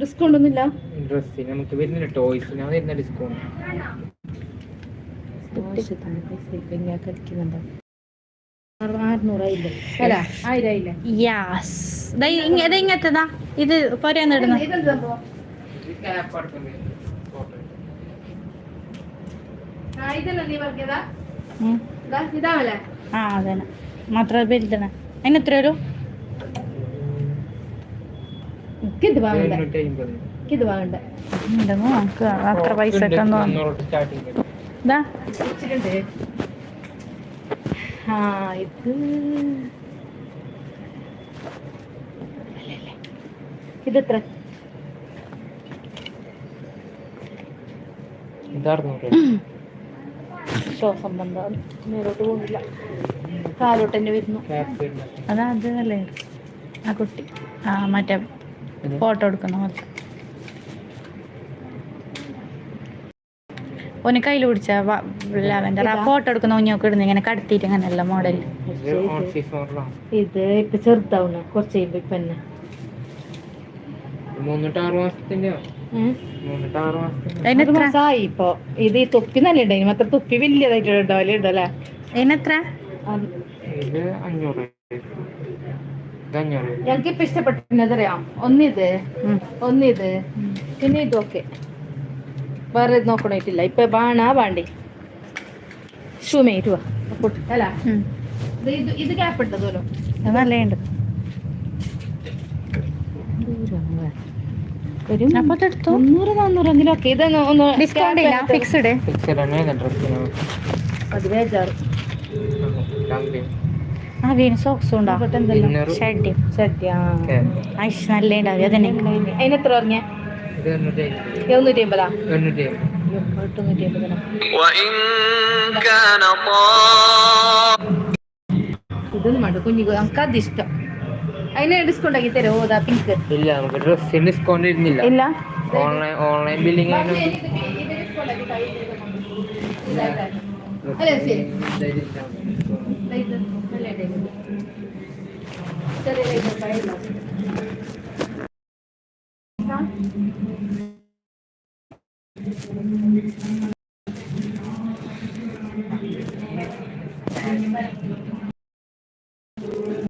Discount ഒന്നുമില്ല. ഡ്രസ്സിന് നമുക്ക് വരുന്നില്ല, ടോയ്സിന് വരുന്ന ഡിസ്കൗണ്ട്. കളിക്കുന്നുണ്ടോ? 600 അല്ല 1000 യാസ് ഇങ്ങനത്തെതാ ഇത് പോരാന്നിടുന്ന ഇതാവല്ലേ? ആ അതന്നെ മാത്ര വലുതണ. അതിന് എത്ര വരും? ഇത് വാങ്ങണ്ട, ഇത് വാങ്ങണ്ട. നമുക്ക് അത്ര പൈസ ഒക്കെ ഇതാ ആ ഇത് ഇതെത്ര? ശ്വാസം ബന്ധം നേരോട്ട് പോകുന്നില്ല, കാലോട്ട് തന്നെ വരുന്നു. അതാ അത് അല്ലേ ആ കുട്ടി? ആ മറ്റേ ഫോട്ടോ എടുക്കുന്ന പോലെ ഓന് കയ്യിൽ പിടിച്ച ലാവൻഡർ. ആ ഫോട്ടോ എടുക്കുന്ന ഒഞ്ഞൊക്കെ ഇടുന്നു ഇങ്ങനെ കടത്തിയിട്ട് അങ്ങനെയല്ല മോഡൽ. ഇത് ഇപ്പൊ ചെറുതാവുന്ന കുറച്ച് കഴിയുമ്പോ ഇപ്പൊ തന്നെ 3-6 മാസത്തിന്റെ മാസമായി ഇപ്പൊ. ഇത് തൊപ്പി നല്ല ഉണ്ടായി, മാത്രം തൊപ്പി വലിയതായിട്ട് ഉണ്ടാവില്ല ഇടല്ലേ? അതിനെത്ര? ഇത് 500. ഞങ്ങൾക്ക് ഇപ്പൊ ഇഷ്ടപ്പെട്ടറിയാം. ഒന്നിത് പിന്നെ ഇതൊക്കെ വേറെ നോക്കണായിട്ടില്ല. ഇപ്പൊ വേണ്ടി ഷൂമേറ്റ് അല്ല ഇത് ഗ്യാപ്പ് ഇട്ടതല്ലോ നല്ലുണ്ട്. ഒരു 300-400 ഒക്കെ. ഇതൊന്ന് ഡിസ്കൗണ്ട് ഇല്ല, ഫിക്സ്ഡ്. അത് ബേജാറ്. ആ വീണ് സോക്സും ഉണ്ടാവും, ഷഡ്ഡിയും ഐഷ് നല്ല ഉണ്ടാവും. അതന്നെ അതിനെത്ര പറഞ്ഞ? 750. 850. ഇതൊന്നും വേണ്ട കുഞ്ഞിക്ക്, നമുക്ക് അത് ഇഷ്ടം. അതിന് ഡിസ്കൗണ്ട് ആക്കി തരുമോ? അതാ പിങ്ക് ഇല്ല, നമുക്ക് ഡ്രസ്സിന് ഡിസ്കൗണ്ട് ഇരുന്നില്ല. ഇല്ല, ഓൺലൈൻ ബില്ലിംഗ്